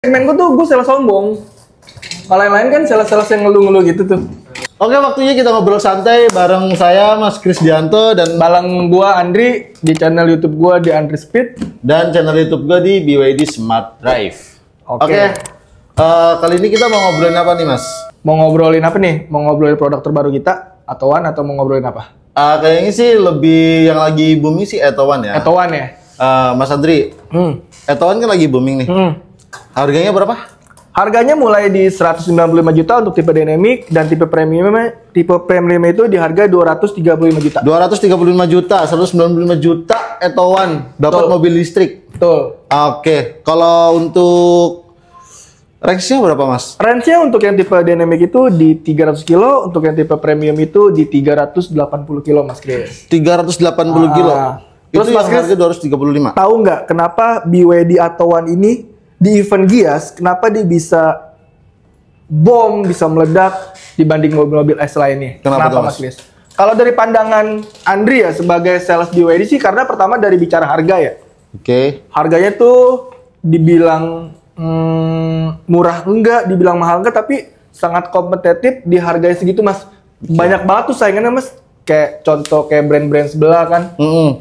Segmen gue sales sombong. Kalau yang lain kan sales-sales yang ngeluh-ngeluh gitu tuh. Oke, waktunya kita ngobrol santai bareng saya Mas Krisdianto dan Bareng gua Andri di channel YouTube gua di Andri Speed. channel YouTube gue di BYD Smart Drive. Oke. Kali ini kita mau ngobrolin apa nih, Mas? Mau ngobrolin apa nih? Mau ngobrolin produk terbaru kita atau mau ngobrolin apa? Kayaknya sih lebih yang lagi booming sih Etowan ya. Etowan ya? Mas Andri, Etowan kan lagi booming nih. Harganya berapa? Harganya mulai di 195 juta untuk tipe dynamic dan tipe premium itu di harga 235 juta. 235 juta, 195 juta Etowan dapat mobil listrik. Betul. Oke, kalau untuk range-nya berapa, Mas? Range-nya untuk yang tipe dynamic itu di 300 kilo, untuk yang tipe premium itu di 380 kilo, Mas Kris. 380 kilo. Terus itu Mas yang Kris, harga 235. tahu nggak kenapa BYD Etowan ini di event Gias, kenapa dia bisa bom, bisa meledak dibanding mobil-mobil S lainnya? Kenapa Mas Kris? Kalau dari pandangan Andri ya sebagai sales BYD sih, karena pertama dari bicara harga ya. Oke. Harganya tuh dibilang murah enggak, dibilang mahal enggak, tapi sangat kompetitif di harganya segitu, Mas. Banyak banget tuh saingannya, Mas. Kayak contoh kayak brand-brand sebelah kan.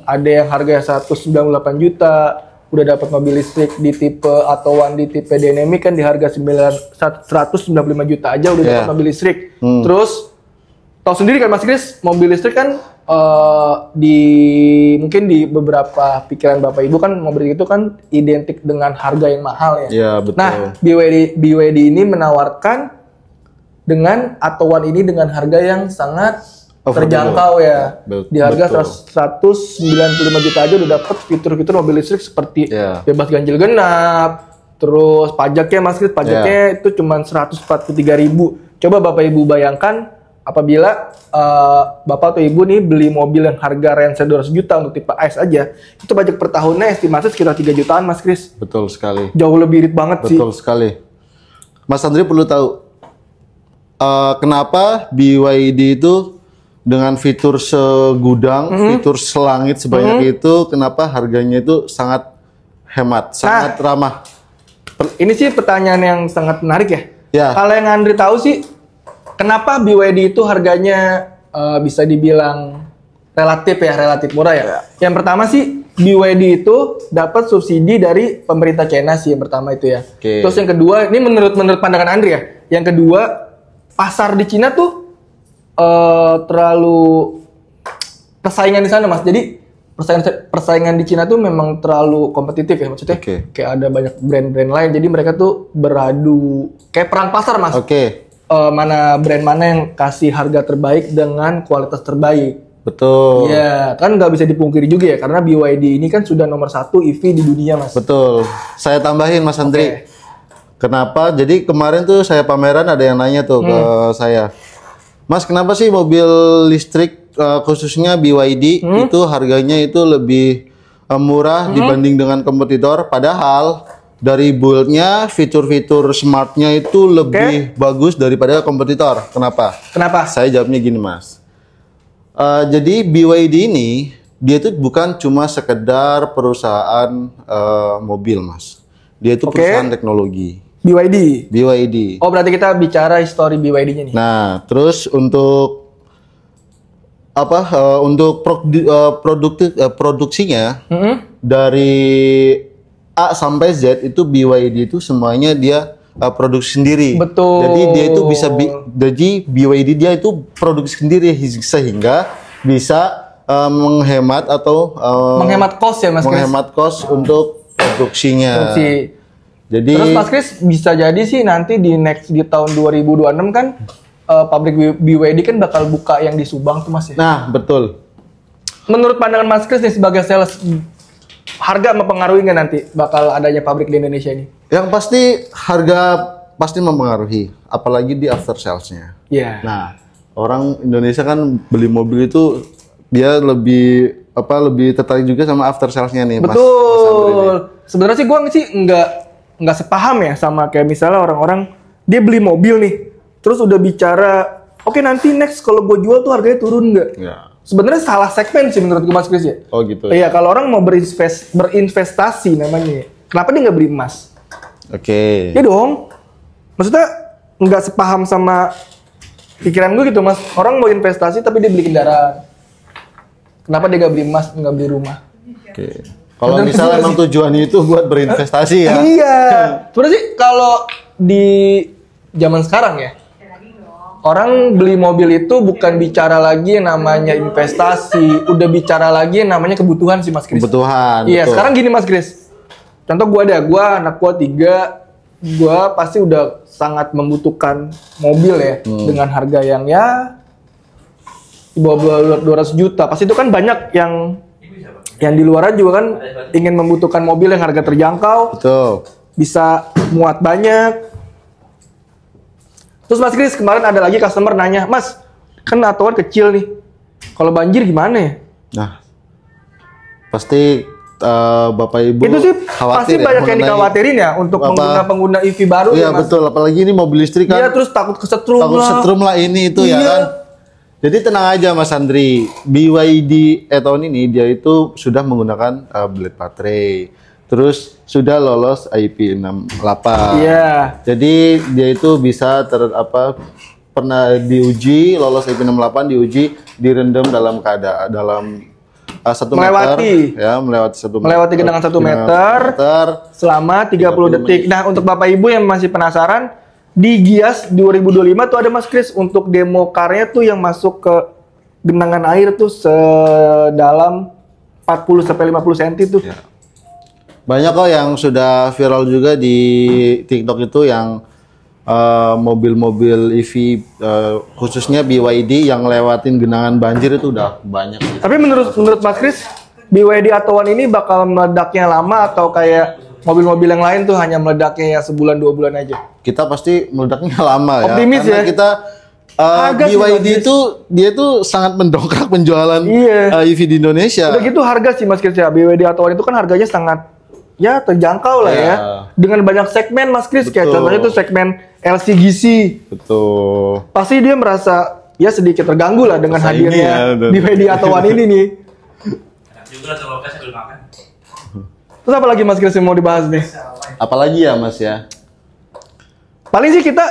Ada yang harganya 198 juta, udah dapat mobil listrik di tipe Etowan di tipe dynamic kan di harga 195 juta aja udah dapat mobil listrik. Terus tahu sendiri kan Mas Kris, mobil listrik kan mungkin di beberapa pikiran Bapak Ibu kan mobil itu kan identik dengan harga yang mahal ya. Iya, betul. Nah, BYD ini menawarkan dengan Etowan ini dengan harga yang sangat terjangkau ya. Di harga 195 juta aja udah dapet fitur-fitur mobil listrik seperti bebas ganjil genap, terus pajaknya Mas Kris, pajaknya itu cuma 143.000. Coba Bapak Ibu bayangkan apabila Bapak atau Ibu nih beli mobil yang harga range 200 juta untuk tipe S aja, itu pajak per tahunnya estimasi sekitar 3 jutaan Mas Kris. Betul sekali. Jauh lebih irit banget sih. Betul sekali. Mas Andri perlu tahu kenapa BYD itu dengan fitur segudang, fitur selangit sebanyak itu, kenapa harganya itu sangat hemat, sangat ramah? Ini sih pertanyaan yang sangat menarik ya. Kalau yang Andri tahu sih, kenapa BYD itu harganya bisa dibilang relatif murah ya? Yang pertama sih, BYD itu dapat subsidi dari pemerintah China sih yang pertama itu ya. Terus yang kedua, ini menurut pandangan Andri ya. Yang kedua, pasar di Cina tuh terlalu persaingan di sana Mas. Jadi persaingan di Cina tuh memang terlalu kompetitif ya maksudnya. Kayak ada banyak brand-brand lain. Jadi mereka tuh beradu kayak perang pasar Mas. Mana brand mana yang kasih harga terbaik dengan kualitas terbaik. Betul. Iya, kan nggak bisa dipungkiri juga ya karena BYD ini kan sudah nomor 1 EV di dunia Mas. Betul. Saya tambahin Mas Andri. Kenapa? Jadi kemarin tuh saya pameran ada yang nanya tuh ke saya. Mas, kenapa sih mobil listrik khususnya BYD itu harganya itu lebih murah dibanding dengan kompetitor? Padahal dari build-nya, fitur-fitur smartnya itu lebih bagus daripada kompetitor. Kenapa? Saya jawabnya gini, Mas. Jadi BYD ini dia itu bukan cuma sekedar perusahaan mobil, Mas. Dia itu perusahaan teknologi. BYD. Oh, berarti kita bicara histori BYD-nya nih. Nah, terus untuk apa? Untuk produksinya dari A sampai Z itu BYD itu semuanya dia produksi sendiri. Betul. Jadi dia itu bisa jadi BYD dia itu produksi sendiri sehingga bisa menghemat atau menghemat cost ya Mas Kris. Menghemat cost untuk produksinya. Jadi terus Mas Kris bisa jadi sih nanti di tahun 2026 kan pabrik BYD kan bakal buka yang di Subang tuh Mas ya. Nah, betul. Menurut pandangan Mas Kris nih sebagai sales, harga mempengaruhi nggak nanti bakal adanya pabrik di Indonesia ini? Yang pasti harga pasti mempengaruhi, apalagi di after sales-nya. Iya. Nah, orang Indonesia kan beli mobil itu dia lebih tertarik juga sama after sales-nya nih, Mas. Betul. Sebenarnya sih gua sih nggak sepaham ya sama kayak misalnya orang-orang dia beli mobil nih, terus udah bicara, oke nanti next kalau gue jual tuh harganya turun nggak? Ya. Sebenarnya salah segmen sih menurut gue Mas Kris ya. Oh gitu. Iya, kalau orang mau berinvestasi namanya, kenapa dia nggak beli emas? Oke. Ya dong. Maksudnya nggak sepaham sama pikiran gue gitu, Mas. Orang mau investasi tapi dia beli kendaraan. Kenapa dia nggak beli emas, nggak beli rumah? Oke. Kalau misalnya emang tujuannya itu buat berinvestasi ya. Iya. Sebenarnya sih kalau di zaman sekarang ya, orang beli mobil itu bukan bicara lagi yang namanya investasi, udah bicara lagi yang namanya kebutuhan sih Mas Kris. Kebutuhan. Iya, betul. sekarang gini Mas Kris. Contoh anak gua 3, gua pasti udah sangat membutuhkan mobil ya dengan harga yang ya di bawah 200 juta. Pasti itu kan banyak yang di luar juga kan ingin membutuhkan mobil yang harga terjangkau. Betul. Bisa muat banyak. Terus Mas Kris, kemarin ada lagi customer nanya, Mas, kan atuan kecil nih. Kalau banjir gimana ya? Nah, pasti Bapak Ibu itu sih khawatir pasti banyak yang dikhawatirin ya untuk pengguna EV baru. Iya, betul, apalagi ini mobil listrik kan. Iya, terus takut kesetrum lah. Takut setrum lah ini itu ya kan. Jadi tenang aja Mas Andri, BYD e-tron ini dia itu sudah menggunakan blade baterai. Terus sudah lolos IP68. Iya. Jadi dia itu bisa pernah diuji lolos IP68, diuji direndam dalam keadaan 1 meter ya, melewati genangan 1 meter selama 30 detik. Nah, untuk Bapak Ibu yang masih penasaran, di Gias 2025 tuh ada Mas Kris untuk demo karnya tuh yang masuk ke genangan air tuh sedalam 40 sampai 50 cm tuh. Ya. Banyak kok yang sudah viral juga di TikTok itu yang mobil-mobil EV khususnya BYD yang lewatin genangan banjir itu udah banyak. Tapi menurut Mas Kris, BYD Atto One ini bakal meledaknya lama atau kayak mobil-mobil yang lain tuh hanya meledaknya ya sebulan 2 bulan aja? Kita pasti meledaknya lama ya. Optimis karena ya. Kita BYD itu dia tuh sangat mendongkrak penjualan EV di Indonesia. Udah gitu harga sih Mas Kris ya. BYD Atto One itu kan harganya sangat ya terjangkau lah ya. Dengan banyak segmen Mas Kris, kayak contohnya tuh segmen LCGC. Betul. Pasti dia merasa ya sedikit terganggu lah dengan hadirnya BYD Atto One ini nih. Terus apa lagi Mas Kris yang mau dibahas nih? Apalagi ya Mas ya? Paling sih kita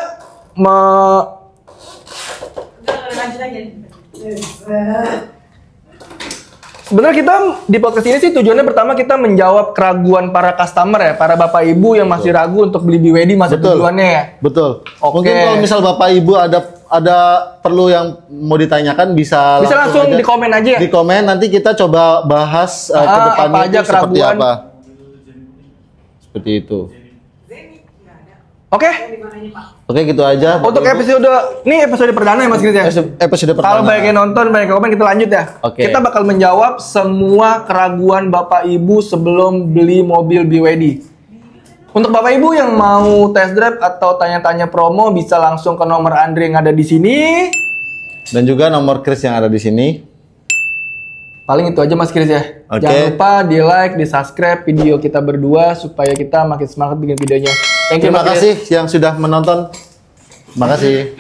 sebenarnya kita di podcast ini sih tujuannya pertama kita menjawab keraguan para customer ya, para bapak ibu yang masih ragu untuk beli BYD, masih tujuannya ya. Betul. Mungkin kalau misal bapak ibu ada perlu yang mau ditanyakan bisa langsung di komen aja ya. Di komen nanti kita coba bahas ke depannya apa aja seperti apa. Seperti itu. Oke, gitu aja. untuk episode perdana ya Mas Kris ya. Episode perdana. Kalau banyak yang nonton, banyak yang komen, kita lanjut ya. Kita bakal menjawab semua keraguan Bapak Ibu sebelum beli mobil BYD. Untuk Bapak Ibu yang mau test drive atau tanya-tanya promo, bisa langsung ke nomor Andre yang ada di sini. Dan juga nomor Kris yang ada di sini. Paling itu aja Mas Kris ya. Jangan lupa di like, di subscribe video kita berdua supaya kita makin semangat bikin videonya. Terima kasih yang sudah menonton. Terima kasih.